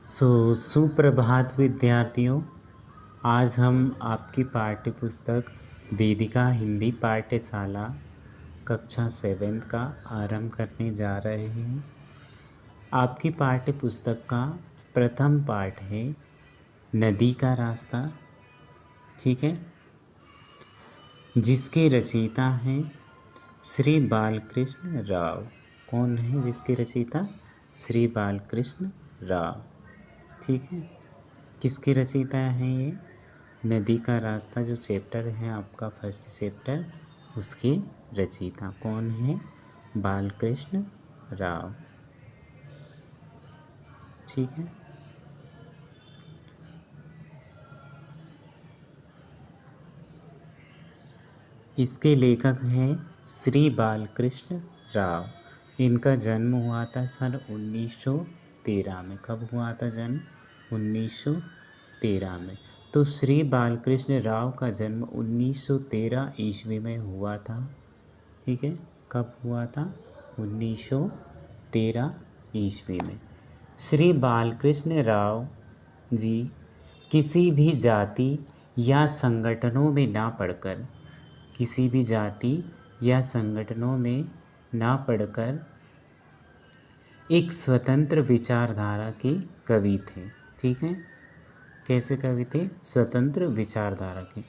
सुप्रभात विद्यार्थियों। आज हम आपकी पाठ्य पुस्तक वेदिका हिंदी पाठ्यशाला कक्षा 7 का आरंभ करने जा रहे हैं। आपकी पाठ्य पुस्तक का प्रथम पाठ है नदी का रास्ता, ठीक है, जिसके रचयिता हैं श्री बालकृष्ण राव। कौन है जिसके रचयिता? श्री बालकृष्ण राव, ठीक है। किसके रचयिता हैं ये? नदी का रास्ता जो चैप्टर है आपका फर्स्ट चैप्टर, उसके रचयिता कौन है? बालकृष्ण राव, ठीक है। इसके लेखक हैं श्री बालकृष्ण राव। इनका जन्म हुआ था सन 1913 में। कब हुआ था जन्म? 1913 में। तो श्री बालकृष्ण राव का जन्म 1913 ईस्वी में हुआ था, ठीक है। कब हुआ था? 1913 ईस्वी में। श्री बालकृष्ण राव जी किसी भी जाति या संगठनों में ना पढ़कर किसी भी जाति या संगठनों में ना पढ़कर एक स्वतंत्र विचारधारा के कवि थे, ठीक है। कैसे कवि थे? स्वतंत्र विचारधारा के।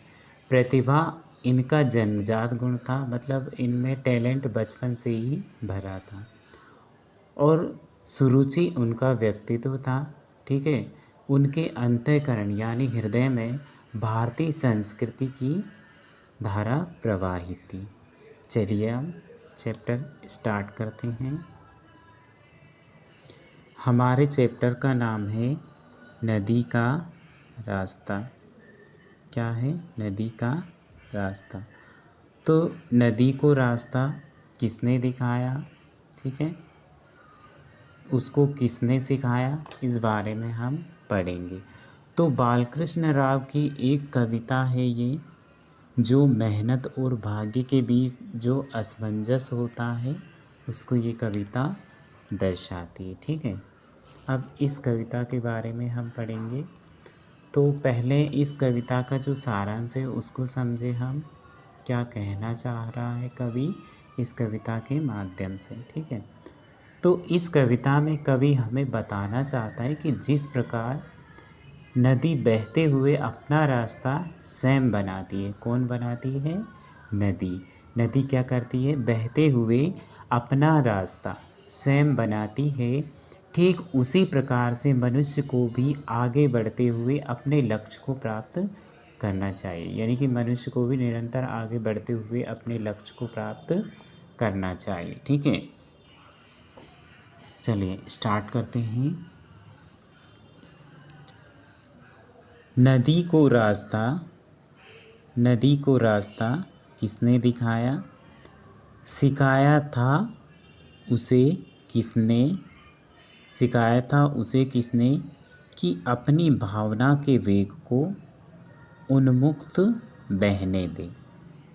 प्रतिभा इनका जन्मजात गुण था, मतलब इनमें टैलेंट बचपन से ही भरा था। और सुरुचि उनका व्यक्तित्व था, ठीक है। उनके अंतःकरण यानी हृदय में भारतीय संस्कृति की धारा प्रवाहित थी। चलिए हम चैप्टर स्टार्ट करते हैं। हमारे चैप्टर का नाम है नदी का रास्ता। क्या है? नदी का रास्ता। तो नदी को रास्ता किसने दिखाया, ठीक है, उसको किसने सिखाया, इस बारे में हम पढ़ेंगे। तो बालकृष्ण राव की एक कविता है ये, जो मेहनत और भाग्य के बीच जो असमंजस होता है उसको ये कविता दर्शाती है, ठीक है। अब इस कविता के बारे में हम पढ़ेंगे। तो पहले इस कविता का जो सारांश है उसको समझे हम, क्या कहना चाह रहा है कवि इस कविता के माध्यम से, ठीक है। तो इस कविता में कवि हमें बताना चाहता है कि जिस प्रकार नदी बहते हुए अपना रास्ता स्वयं बनाती है। कौन बनाती है? नदी। नदी क्या करती है? बहते हुए अपना रास्ता स्वयं बनाती है। ठीक उसी प्रकार से मनुष्य को भी आगे बढ़ते हुए अपने लक्ष्य को प्राप्त करना चाहिए। यानी कि मनुष्य को भी निरंतर आगे बढ़ते हुए अपने लक्ष्य को प्राप्त करना चाहिए, ठीक है। चलिए स्टार्ट करते हैं। नदी को रास्ता, नदी को रास्ता किसने दिखाया? सिखाया था उसे किसने? सिखाया था उसे किसने कि अपनी भावना के वेग को उन्मुक्त बहने दे,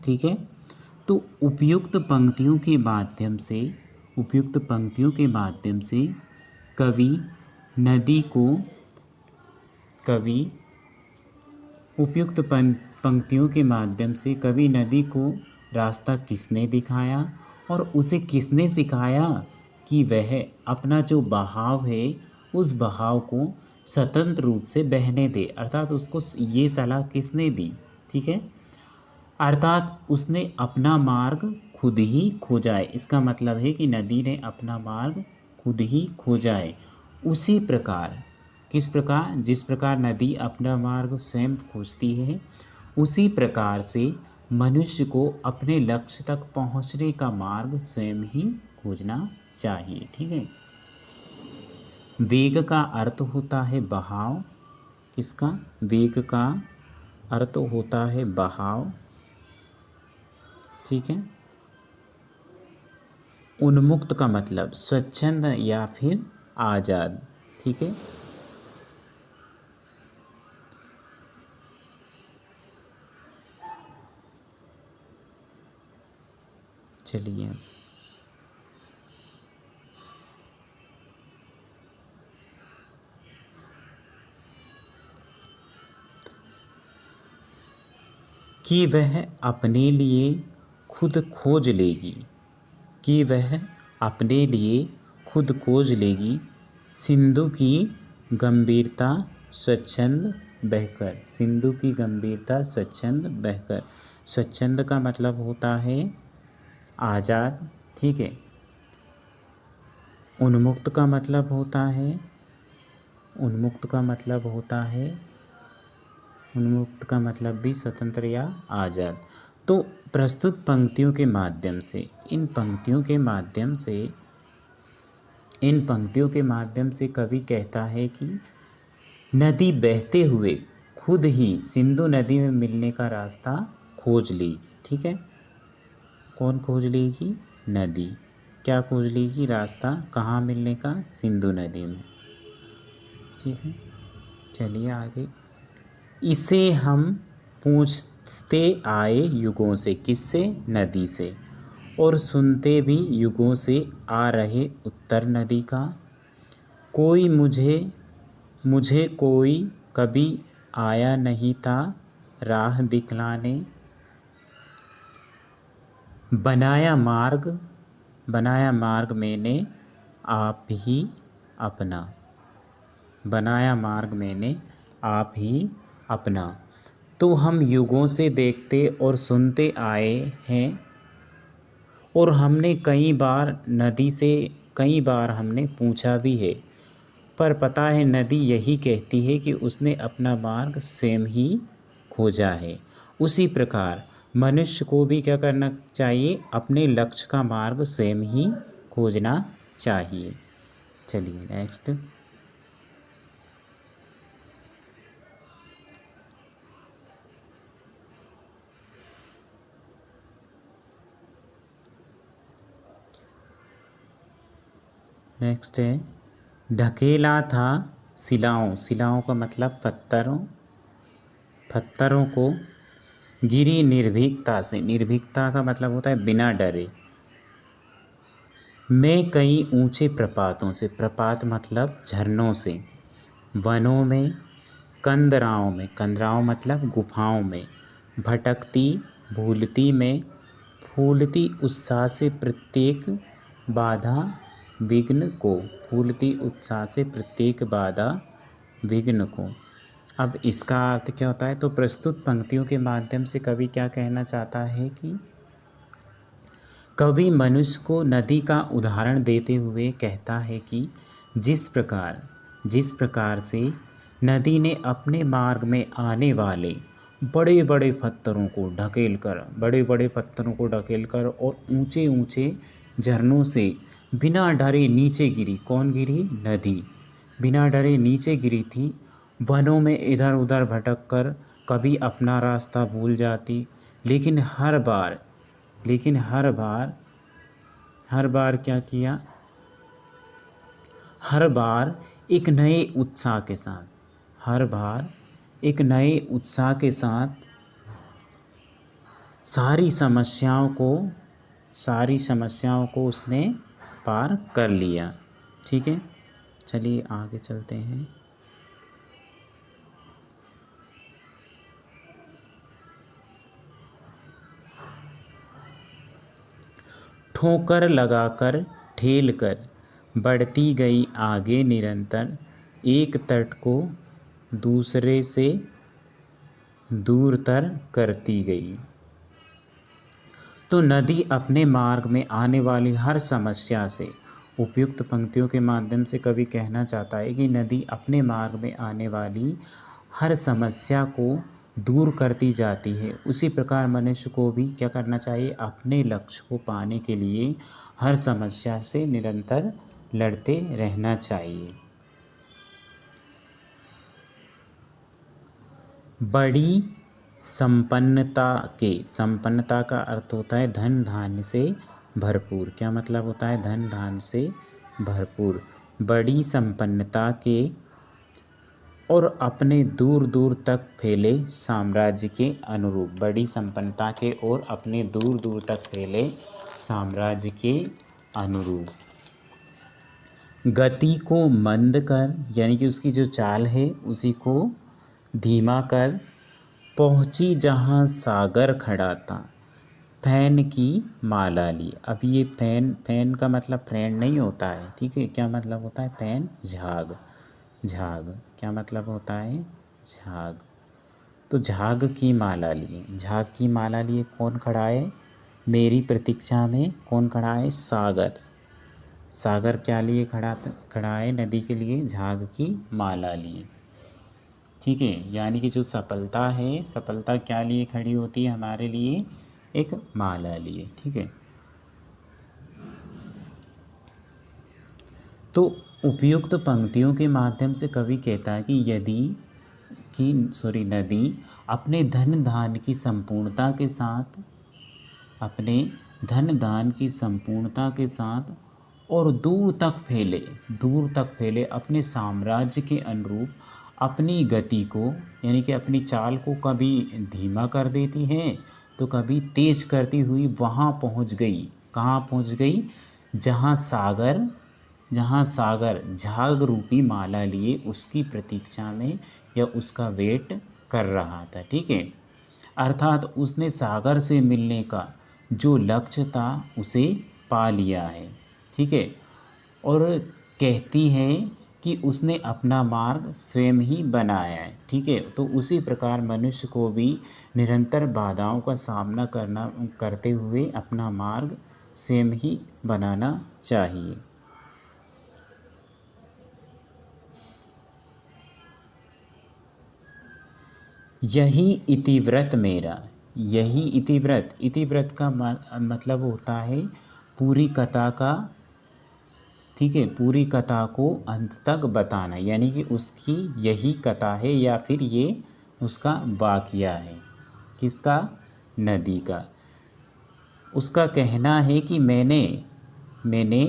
ठीक है। तो उपयुक्त पंक्तियों के माध्यम से, उपयुक्त पंक्तियों के माध्यम से कवि नदी को, कवि उपयुक्त पंक्तियों के माध्यम से कवि नदी को रास्ता किसने दिखाया और उसे किसने सिखाया कि वह अपना जो बहाव है उस बहाव को स्वतंत्र रूप से बहने दे। अर्थात उसको ये सलाह किसने दी, ठीक है। अर्थात उसने अपना मार्ग खुद ही खोजा है। इसका मतलब है कि नदी ने अपना मार्ग खुद ही खोजा है। उसी प्रकार, किस प्रकार? जिस प्रकार नदी अपना मार्ग स्वयं खोजती है, उसी प्रकार से मनुष्य को अपने लक्ष्य तक पहुंचने का मार्ग स्वयं ही खोजना चाहिए, ठीक है। वेग का अर्थ होता है बहाव। किसका? वेग का अर्थ होता है बहाव, ठीक है। उन्मुक्त का मतलब स्वच्छंद या फिर आज़ाद, ठीक है। चलिए कि वह अपने लिए खुद खोज लेगी, कि वह अपने लिए खुद खोज लेगी, सिंधु की गंभीरता स्वच्छंद बहकर, सिंधु की गंभीरता स्वच्छंद बहकर। स्वच्छंद का मतलब होता है आज़ाद, ठीक है। उन्मुक्त का मतलब होता है, उन्मुक्त का मतलब होता है, उन्मुक्त का मतलब भी स्वतंत्र या आज़ाद। तो प्रस्तुत पंक्तियों के माध्यम से, इन पंक्तियों के माध्यम से, इन पंक्तियों के माध्यम से कवि कहता है कि नदी बहते हुए खुद ही सिंधु नदी में मिलने का रास्ता खोज ली, ठीक है। कौन खोज लेगी? नदी। क्या खोज लेगी? रास्ता कहाँ मिलने का? सिंधु नदी में, ठीक है। चलिए आगे। इसे हम पूछते आए युगों से, किससे? नदी से, और सुनते भी युगों से आ रहे उत्तर नदी का। कोई मुझे मुझे कोई कभी आया नहीं था राह दिखलाने, बनाया मार्ग मैंने आप ही अपना, बनाया मार्ग मैंने आप ही अपना। तो हम युगों से देखते और सुनते आए हैं, और हमने कई बार हमने पूछा भी है, पर पता है नदी यही कहती है कि उसने अपना मार्ग स्वयं ही खोजा है। उसी प्रकार मनुष्य को भी क्या करना चाहिए? अपने लक्ष्य का मार्ग स्वयं ही खोजना चाहिए। चलिए नेक्स्ट। नेक्स्ट है, ढकेला था शिलाओं, शिलाओं का मतलब पत्थरों, पत्थरों को गिरी निर्भीकता से, निर्भीकता का मतलब होता है बिना डरे। मैं कई ऊंचे प्रपातों से, प्रपात मतलब झरनों से, वनों में, कंदराओं में, कंदराओं मतलब गुफाओं में, भटकती भूलती में, फूलती उत्साह से प्रत्येक बाधा विघ्न को, फूलती उत्साह से प्रत्येक बाधा विघ्न को। अब इसका अर्थ क्या होता है? तो प्रस्तुत पंक्तियों के माध्यम से कवि क्या कहना चाहता है कि कवि मनुष्य को नदी का उदाहरण देते हुए कहता है कि जिस प्रकार से नदी ने अपने मार्ग में आने वाले बड़े बड़े पत्थरों को ढकेल कर और ऊंचे ऊंचे झरनों से बिना डरे नीचे गिरी। कौन गिरी? नदी बिना डरे नीचे गिरी थी। वनों में इधर उधर भटक कर कभी अपना रास्ता भूल जाती, लेकिन हर बार क्या किया? हर बार एक नए उत्साह के साथ, हर बार एक नए उत्साह के साथ सारी समस्याओं को उसने पार कर लिया, ठीक है। चलिए आगे चलते हैं। ठोकर लगाकर ठेल कर बढ़ती गई आगे निरंतर, एक तट को दूसरे से दूरतर करती गई। तो नदी अपने मार्ग में आने वाली हर समस्या से, उपयुक्त पंक्तियों के माध्यम से कवि कहना चाहता है कि नदी अपने मार्ग में आने वाली हर समस्या को दूर करती जाती है। उसी प्रकार मनुष्य को भी क्या करना चाहिए? अपने लक्ष्य को पाने के लिए हर समस्या से निरंतर लड़ते रहना चाहिए। बड़ी संपन्नता का अर्थ होता है धन धान्य से भरपूर। क्या मतलब होता है? धन धान्य से भरपूर। बड़ी संपन्नता के और अपने दूर दूर तक फैले साम्राज्य के अनुरूप, बड़ी संपन्नता के और अपने दूर दूर तक फैले साम्राज्य के अनुरूप। गति को मंद कर, यानी कि उसकी जो चाल है उसी को धीमा कर, पहुँची जहाँ सागर खड़ा था, फैन की माला ली। अब ये फैन, फैन का मतलब फ्रेंड नहीं होता है, ठीक है। क्या मतलब होता है फैन? झाग। झाग क्या मतलब होता है? झाग। तो झाग की माला लिए, झाग की माला लिए कौन खड़ा है? मेरी प्रतीक्षा में कौन खड़ा है? सागर। सागर क्या लिए खड़ा है नदी के लिए? झाग की माला लिए, ठीक है। यानी कि जो सफलता है, सफलता क्या लिए खड़ी होती है हमारे लिए? एक माला लिए, ठीक है। तो उपयुक्त पंक्तियों के माध्यम से कवि कहता है कि नदी अपने धन धान की संपूर्णता के साथ, अपने धन दान की संपूर्णता के साथ और दूर तक फैले अपने साम्राज्य के अनुरूप अपनी गति को, यानी कि अपनी चाल को कभी धीमा कर देती है तो कभी तेज करती हुई वहाँ पहुँच गई। कहाँ पहुँच गई? जहाँ सागर झाग रूपी माला लिए उसकी प्रतीक्षा में या उसका वेट कर रहा था, ठीक है। अर्थात उसने सागर से मिलने का जो लक्ष्य था उसे पा लिया है, ठीक है। और कहती है कि उसने अपना मार्ग स्वयं ही बनाया है, ठीक है। तो उसी प्रकार मनुष्य को भी निरंतर बाधाओं का सामना करते हुए अपना मार्ग स्वयं ही बनाना चाहिए। यही इतिव्रत मेरा, यही इतिव्रत, इतिव्रत का मतलब होता है पूरी कथा का, ठीक है, पूरी कथा को अंत तक बताना, यानी कि उसकी यही कथा है या फिर ये उसका वाकया है। किसका? नदी का। उसका कहना है कि मैंने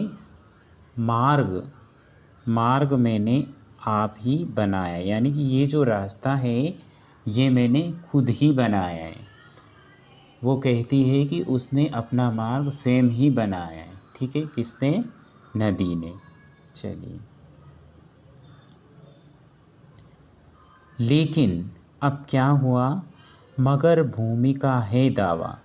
मार्ग मैंने आप ही बनाया, यानी कि ये जो रास्ता है ये मैंने खुद ही बनाया है। वो कहती है कि उसने अपना मार्ग स्वयं ही बनाया है, ठीक है। किसने? नदी ने। चलिए, लेकिन अब क्या हुआ? मगर भूमि का है दावा,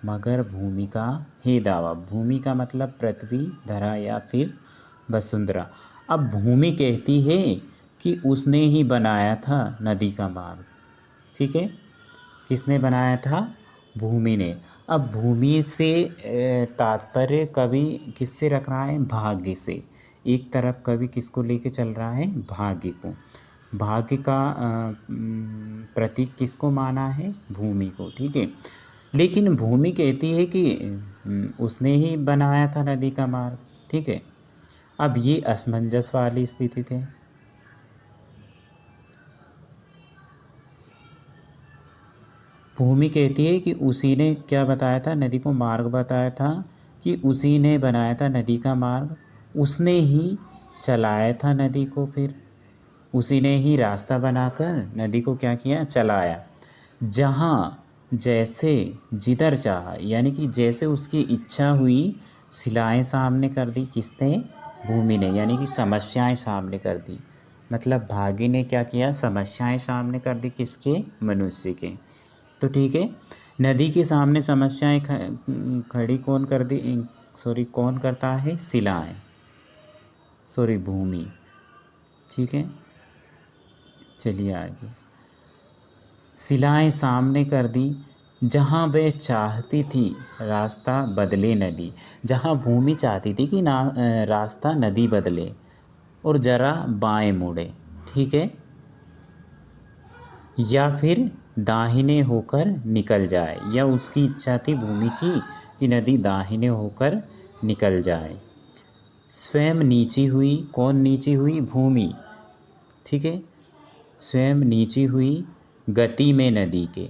मगर भूमि का है दावा। भूमि का मतलब पृथ्वी, धरा या फिर वसुंधरा। अब भूमि कहती है कि उसने ही बनाया था नदी का मार्ग, ठीक है। किसने बनाया था? भूमि ने। अब भूमि से तात्पर्य कवि किससे रख रहा है? भाग्य से। एक तरफ कवि किसको लेके चल रहा है? भाग्य को। भाग्य का प्रतीक किसको माना है? भूमि को, ठीक है। लेकिन भूमि कहती है कि उसने ही बनाया था नदी का मार्ग, ठीक है। अब ये असमंजस वाली स्थिति थी। भूमि कहती है कि उसी ने क्या बताया था? नदी को मार्ग बताया था, कि उसी ने बनाया था नदी का मार्ग, उसने ही चलाया था नदी को, फिर उसी ने ही रास्ता बनाकर नदी को क्या किया? चलाया। जहाँ जैसे जिधर चाहा, यानी कि जैसे उसकी इच्छा हुई शिलाएं सामने कर दी। किसने? भूमि ने, यानी कि समस्याएं सामने कर दी। मतलब भाग्य ने क्या किया? समस्याएं सामने कर दी। किसके? मनुष्य के। तो ठीक है, नदी के सामने समस्याएं खड़ी कौन कर दी? कौन करता है? शिलाएं, भूमि, ठीक है। चलिए आगे। शिलाएं सामने कर दी। जहाँ वे चाहती थी रास्ता बदले नदी, जहाँ भूमि चाहती थी कि रास्ता नदी बदले और जरा बाएं मुड़े, ठीक है, या फिर दाहिने होकर निकल जाए, या उसकी इच्छा थी भूमि की कि नदी दाहिने होकर निकल जाए। स्वयं नीची हुई। कौन नीची हुई? भूमि, ठीक है। स्वयं नीची हुई गति में नदी के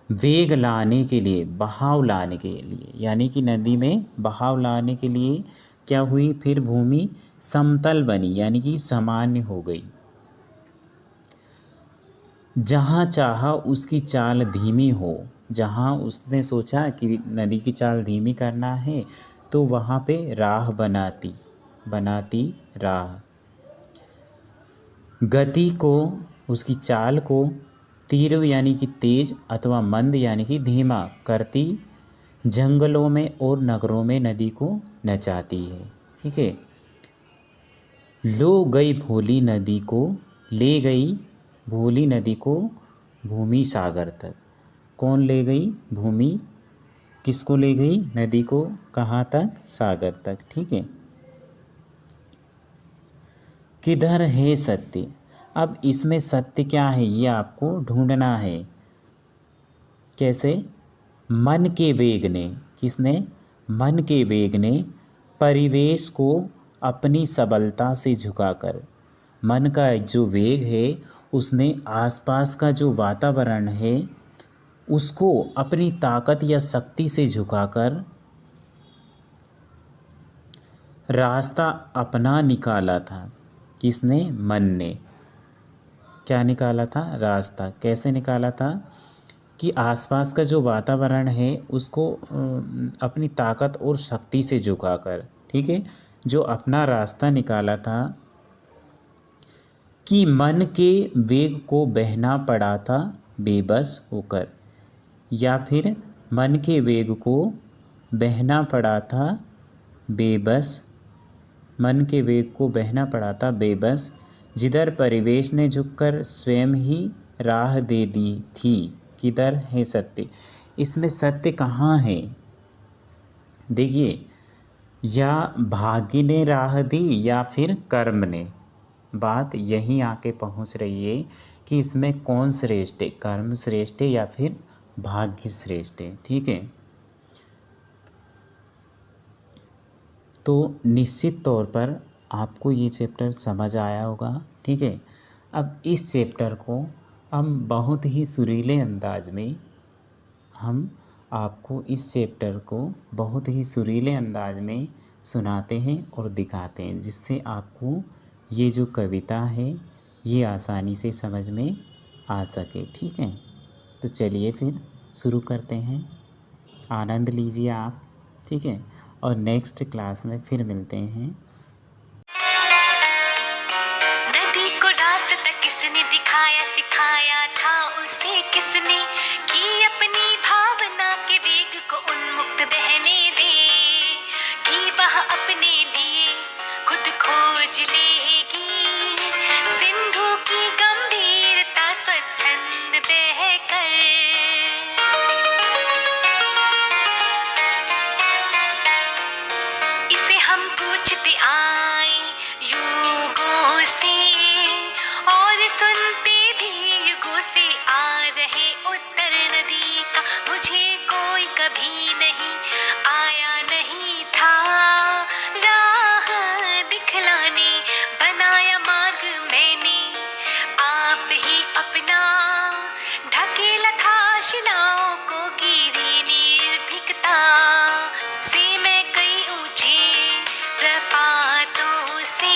वेग लाने के लिए, बहाव लाने के लिए, यानी कि नदी में बहाव लाने के लिए क्या हुई? फिर भूमि समतल बनी, यानी कि सामान्य हो गई। जहाँ चाहा उसकी चाल धीमी हो, जहाँ उसने सोचा कि नदी की चाल धीमी करना है तो वहाँ पे राह बनाती राह। गति को, उसकी चाल को तीव्र यानी कि तेज अथवा मंद यानी कि धीमा करती जंगलों में और नगरों में नदी को नचाती है। ठीक है। लो गई भोली नदी को, ले गई भोली नदी को भूमि सागर तक। कौन ले गई? भूमि। किसको ले गई? नदी को। कहाँ तक? सागर तक। ठीक है। किधर है सत्य? अब इसमें सत्य क्या है ये आपको ढूंढना है। कैसे? मन के वेग ने, किसने? मन के वेग ने परिवेश को अपनी सबलता से झुकाकर, मन का जो वेग है उसने आसपास का जो वातावरण है उसको अपनी ताकत या शक्ति से झुकाकर रास्ता अपना निकाला था। किसने? मन ने। क्या निकाला था? रास्ता। कैसे निकाला था? कि आसपास का जो वातावरण है उसको अपनी ताकत और शक्ति से झुकाकर, ठीक है, जो अपना रास्ता निकाला था। कि मन के वेग को बहना पड़ा था बेबस होकर, या फिर मन के वेग को बहना पड़ा था बेबस, मन के वेग को बहना पड़ा था बेबस, जिधर परिवेश ने झुककर स्वयं ही राह दे दी थी। किधर है सत्य? इसमें सत्य कहाँ है? देखिए, या भाग्य ने राह दी या फिर कर्म ने। बात यहीं आके पहुँच रही है कि इसमें कौन श्रेष्ठ है, कर्म श्रेष्ठ है या फिर भाग्य श्रेष्ठ है। ठीक है। तो निश्चित तौर पर आपको ये चैप्टर समझ आया होगा। ठीक है। अब इस चैप्टर को हम बहुत ही सुरीले अंदाज में, हम आपको इस चैप्टर को बहुत ही सुरीले अंदाज में सुनाते हैं और दिखाते हैं, जिससे आपको ये जो कविता है ये आसानी से समझ में आ सके। ठीक है। तो चलिए फिर शुरू करते हैं। आनंद लीजिए आप। ठीक है। और नेक्स्ट क्लास में फिर मिलते हैं। नदी को रास्ता किसने दिखाया, सिखाया था उसे किसने, कि अपनी भावना के वेग को उन्मुक्त बहने दे, कि वह अपने लिए खुद खोज लेगी सिंधु की गंभीरता स्वच्छंद बहकर। इसे हम पूछते आए युगों से और सुनते भी युगों से आ रहे उत्तर नदी का मुझे कोई कभी नहीं आया नहीं था राह दिखलाने, बनाया मार्ग मैंने आप ही अपना, ढकेला था शिलाओं को गिरी निर्भीकता से मैं कई ऊंचे प्रपातों से,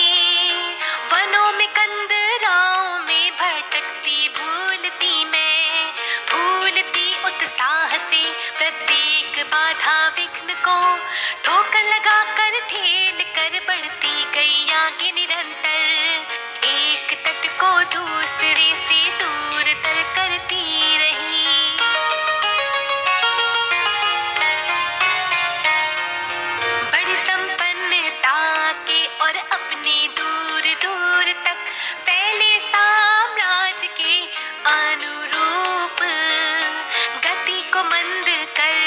वनों में कंदराओं में भटकती भूलती मैं, भूलती उत्साह से प्रत्येक बाधा विघ्न को ठोकर लगा कर ठेल कर बढ़ती गई आगे निरंतर, एक तट को दूसरे से दूर तर करती रही। बड़ी संपन्नता के और अपने दूर दूर तक फैले साम्राज्य के अनुरूप गति को मंद कर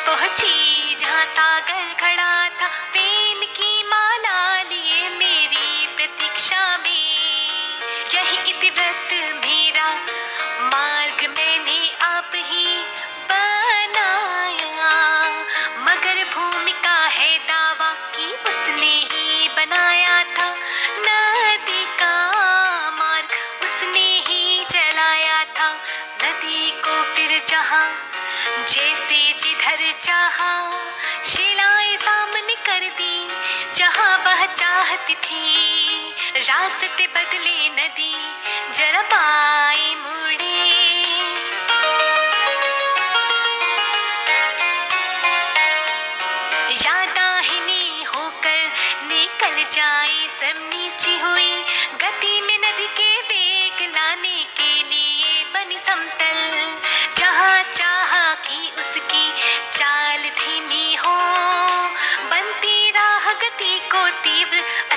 पहुंची जहाँ सागर खड़ा था, फेन की माला लिए मेरी प्रतीक्षा में, यही इतिवृत्त मेरा मार्ग मैंने आप ही बनाया, मगर भूमिका है दावा कि उसने ही बनाया था, नदी का मार्ग उसने ही चलाया था, नदी को फिर जहाँ जैसे जिधर चाहा शिलाएं सामने कर दी, जहाँ वह चाहती थी रास्ते बदले नदी जरा बाएं मुड़े, या दाहिनी होकर निकल जाए स्वयं नीची हुई, गति में नदी के वेग लाने के लिए बनी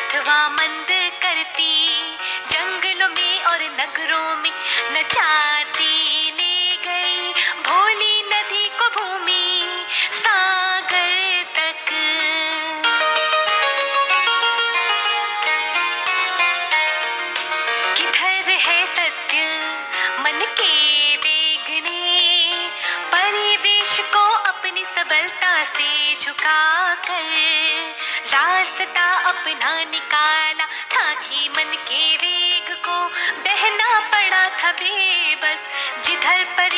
अथवा मंद करती, जंगलों में और नगरों में नचाती ले गई भोली नदी को भूमि सागर तक। किधर है सत्य मन के वेगने, परिवेश को अपनी सबलता से झुकाकर रास्ता अपना निकाला था कि मन के वेग को बहना पड़ा था बेबस, जिधर पर